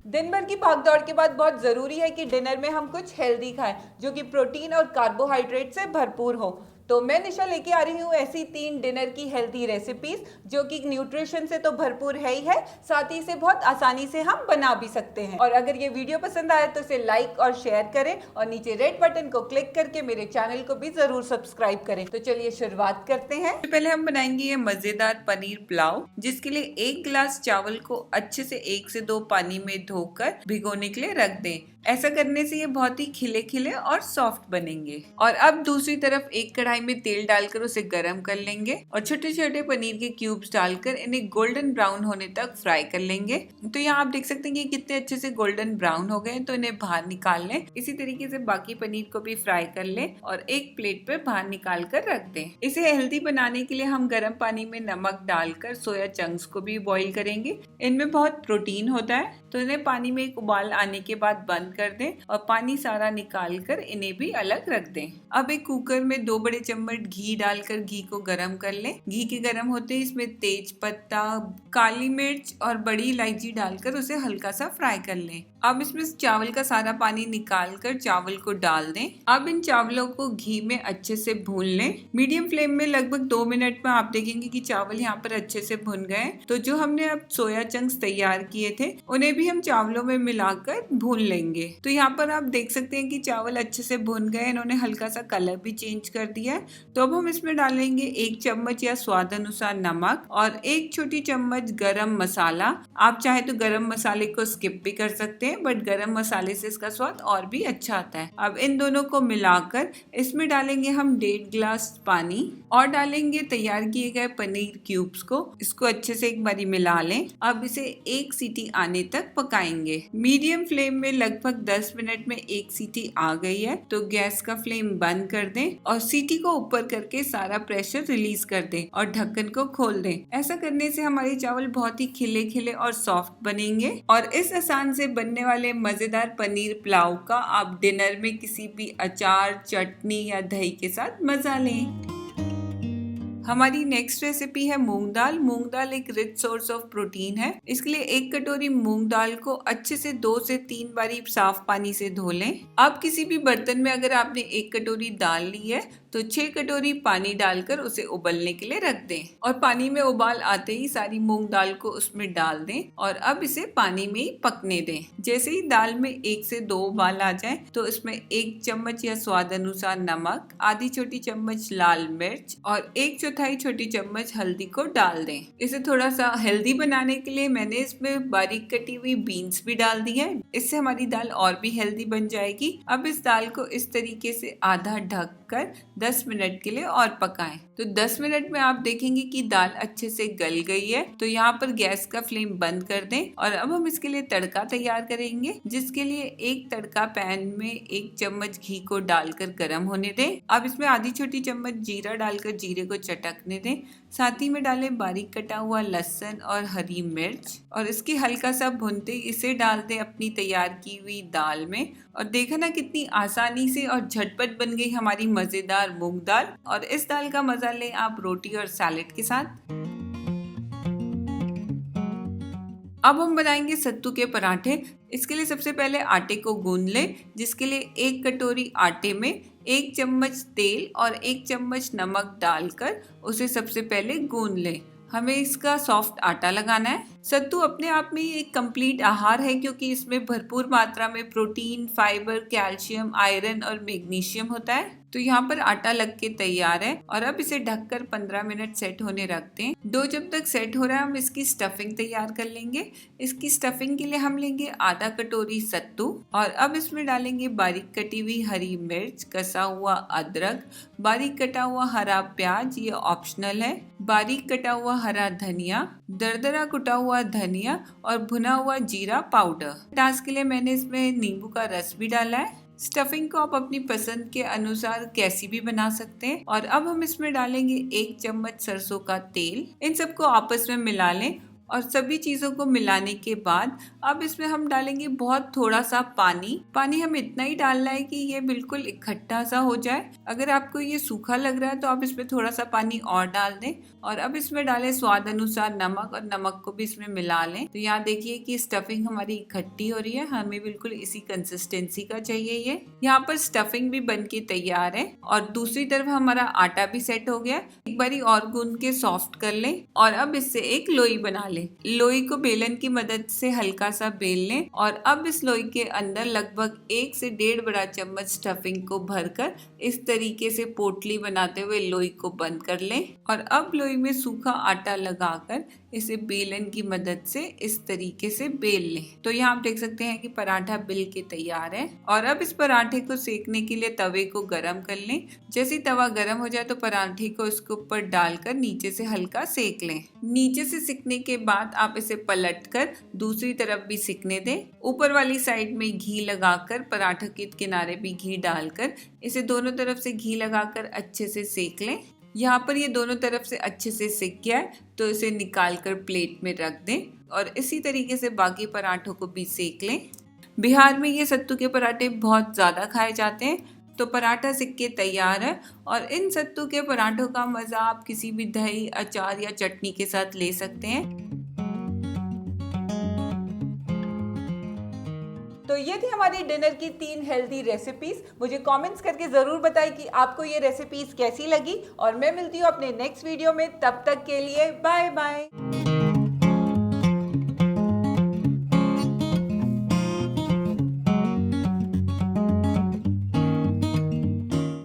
दिन भर की भागदौड़ के बाद बहुत ज़रूरी है कि डिनर में हम कुछ हेल्दी खाएं जो कि प्रोटीन और कार्बोहाइड्रेट से भरपूर हो। तो मैं निशा लेके आ रही हूँ ऐसी 3 डिनर की हेल्दी रेसिपीज जो कि न्यूट्रिशन से तो भरपूर है ही है, साथ ही इसे बहुत आसानी से हम बना भी सकते हैं। और अगर ये वीडियो पसंद आए तो इसे लाइक और शेयर करें और नीचे रेड बटन को क्लिक करके मेरे चैनल को भी जरूर सब्सक्राइब करें। तो चलिए शुरुआत करते हैं। पहले हम बनाएंगे ये मजेदार पनीर पुलाव, जिसके लिए 1 गिलास चावल को अच्छे से 1 से 2 पानी में धोकर भिगोने के लिए रख दें। ऐसा करने से ये बहुत ही खिले खिले और सॉफ्ट बनेंगे। और अब दूसरी तरफ एक कढ़ाई में तेल डालकर उसे गरम कर लेंगे और छोटे छोटे पनीर के क्यूब्स डालकर इन्हें गोल्डन ब्राउन होने तक फ्राई कर लेंगे। तो यहाँ आप देख सकते हैं कि कितने अच्छे से गोल्डन ब्राउन हो गए, तो इन्हें बाहर निकाल लें। इसी तरीके से बाकी पनीर को भी फ्राई कर लें और एक प्लेट पे बाहर निकाल कर रख दें। इसे हेल्दी बनाने के लिए हम गर्म पानी में नमक डालकर सोया चंक्स को भी बॉईल करेंगे। इनमें बहुत प्रोटीन होता है, तो इन्हें पानी में एक उबाल आने के बाद बंद कर दें और पानी सारा निकाल कर इन्हें भी अलग रख दें। अब एक कुकर में 2 बड़े चम्मच घी डालकर घी को गरम कर लें। घी के गरम होते ही इसमें तेज पत्ता, काली मिर्च और बड़ी इलायची डालकर उसे हल्का सा फ्राई कर लें। अब इसमें चावल का सारा पानी निकाल कर चावल को डाल दें। अब इन चावलों को घी में अच्छे से भून लें। मीडियम फ्लेम में लगभग 2 मिनट में आप देखेंगे कि चावल यहाँ पर अच्छे से भुन गए। तो जो हमने अब सोया चंक्स तैयार किए थे उन्हें भी हम चावलों में मिलाकर भून लेंगे। तो यहाँ पर आप देख सकते हैं कि चावल अच्छे से भुन गए, इन्होंने हल्का सा कलर भी चेंज कर दिया है। तो अब हम इसमें डालेंगे 1 चम्मच या स्वाद अनुसार नमक और 1 छोटी चम्मच गरम मसाला। आप चाहे तो गरम मसाले को स्किप भी कर सकते हैं, बट गरम मसाले से इसका स्वाद और भी अच्छा आता है। अब इन दोनों को मिलाकर इसमें डालेंगे हम 1.5 गिलास पानी और डालेंगे तैयार किए गए पनीर क्यूब्स को। इसको अच्छे से एक बारी मिला लें। अब इसे 1 सीटी आने तक पकाएंगे। मीडियम फ्लेम में लगभग 10 मिनट में 1 सीटी आ गई है, तो गैस का फ्लेम बंद कर दें और सीटी को ऊपर करके सारा प्रेशर रिलीज कर दें और ढक्कन को खोल दें। ऐसा करने से हमारे चावल बहुत ही खिले खिले और सॉफ्ट बनेंगे। और इस आसान से बनने वाले मजेदार पनीर पुलाव का आप डिनर में किसी भी अचार, चटनी या दही के साथ मजा लें। हमारी नेक्स्ट रेसिपी है मूंग दाल। मूंग दाल एक रिच सोर्स ऑफ प्रोटीन है। इसके लिए 1 कटोरी मूंग दाल को अच्छे से 2 से 3 बारी साफ पानी से धो लें। अब किसी भी बर्तन में अगर आपने 1 कटोरी दाल ली है तो 6 कटोरी पानी डालकर उसे उबलने के लिए रख दें और पानी में उबाल आते ही सारी मूंग दाल को उसमें डाल दें और अब इसे पानी में ही पकने दें। जैसे ही दाल में 1 से 2 उबाल आ जाए तो इसमें 1 चम्मच या स्वाद अनुसार नमक, आधी छोटी चम्मच लाल मिर्च और 1/4 छोटी चम्मच हल्दी को डाल दें। इसे थोड़ा सा हेल्दी बनाने के लिए मैंने इसमें बारीक कटी हुई बीन्स भी डाल दी है। इससे हमारी दाल और भी हेल्दी बन जाएगी। अब इस दाल को इस तरीके से आधा ढक कर 10 मिनट के लिए और पकाएं। तो 10 मिनट में आप देखेंगे कि दाल अच्छे से गल गई है। तो यहाँ पर गैस का फ्लेम बंद कर दें और अब हम इसके लिए तड़का तैयार करेंगे, जिसके लिए एक तड़का पैन में 1 चम्मच घी को डालकर गर्म होने दें। अब इसमें आधी छोटी चम्मच जीरा डालकर जीरे को चटकने दें। साथ ही में डालें बारीक कटा हुआ लहसुन और हरी मिर्च और इसकी हल्का सा भूनते इसे डाल दें अपनी तैयार की हुई दाल में। और देखा ना कितनी आसानी से और झटपट बन गई हमारी मजेदार मूंग दाल। और इस दाल का मजा लें आप रोटी और सैलेड के साथ। अब हम बनाएंगे सत्तू के पराठे। इसके लिए सबसे पहले आटे को गूंद लें, जिसके लिए 1 कटोरी आटे में 1 चम्मच तेल और 1 चम्मच नमक डालकर उसे सबसे पहले गूंद लें। हमें इसका सॉफ्ट आटा लगाना है। सत्तू अपने आप में ही एक कंप्लीट आहार है, क्योंकि इसमें भरपूर मात्रा में प्रोटीन, फाइबर, कैल्शियम, आयरन और मैग्नीशियम होता है। तो यहाँ पर आटा लग के तैयार है और अब इसे ढककर 15 मिनट सेट होने रखते हैं। डो जब तक सेट हो रहा है हम इसकी स्टफिंग तैयार कर लेंगे। इसकी स्टफिंग के लिए हम लेंगे आधा कटोरी सत्तू और अब इसमें डालेंगे बारीक कटी हुई हरी मिर्च, कसा हुआ अदरक, बारीक कटा हुआ हरा प्याज, ये ऑप्शनल है, बारीक कटा हुआ हरा धनिया, दरदरा कुटा हुआ धनिया और भुना हुआ जीरा पाउडर। टास्क के लिए मैंने इसमें नींबू का रस भी डाला है। स्टफिंग को आप अपनी पसंद के अनुसार कैसी भी बना सकते हैं। और अब हम इसमें डालेंगे 1 चम्मच सरसों का तेल। इन सबको आपस में मिला लें और सभी चीज़ों को मिलाने के बाद अब इसमें हम डालेंगे बहुत थोड़ा सा पानी। पानी हमें इतना ही डालना है कि ये बिल्कुल इकट्ठा सा हो जाए। अगर आपको ये सूखा लग रहा है तो आप इसमें थोड़ा सा पानी और डाल दें। और अब इसमें डालें स्वाद अनुसार नमक, और नमक को भी इसमें मिला लें। तो यहाँ देखिए कि स्टफिंग हमारी इकट्ठी हो रही है, हमें बिल्कुल इसी कंसिस्टेंसी का चाहिए ये। यहाँ पर स्टफिंग भी बन के तैयार है और दूसरी तरफ हमारा आटा भी सेट हो गया। एक बारी और गूंद के सॉफ्ट कर लें और अब इससे एक लोई बना लें। लोई को बेलन की मदद से हल्का सा बेल लें और अब इस लोई के अंदर लगभग 1 से 1.5 बड़ा चम्मच स्टफिंग को भरकर इस तरीके से पोटली बनाते हुए लोई को बंद कर लें। और अब लोई में सूखा आटा लगाकर इसे बेलन की मदद से इस तरीके से बेल लें। तो यहाँ आप देख सकते हैं कि पराठा बिल के तैयार है। और अब इस पराठे को सेकने के लिए तवे को गरम कर लें। जैसे तवा गरम हो जाए तो पराठे को इसके ऊपर डालकर नीचे से हल्का सेक लें। नीचे से सिकने के बाद आप इसे पलटकर दूसरी तरफ भी सिकने दें। ऊपर वाली साइड में घी लगाकर पराठे के किनारे भी घी डालकर इसे दोनों तरफ से घी लगाकर अच्छे से सेक लें। यहाँ पर ये दोनों तरफ से अच्छे से सिक गया है तो इसे निकाल कर प्लेट में रख दें और इसी तरीके से बाकी पराठों को भी सेक लें। बिहार में ये सत्तू के पराठे बहुत ज़्यादा खाए जाते हैं। तो पराठा सिक के तैयार है और इन सत्तू के पराठों का मज़ा आप किसी भी दही, अचार या चटनी के साथ ले सकते हैं। तो ये थी हमारी डिनर की 3 हेल्दी रेसिपीज। मुझे कमेंट्स करके ज़रूर बताएं कि आपको ये रेसिपीज कैसी लगी और मैं मिलती हूँ अपने नेक्स्ट वीडियो में। तब तक के लिए बाय बाय।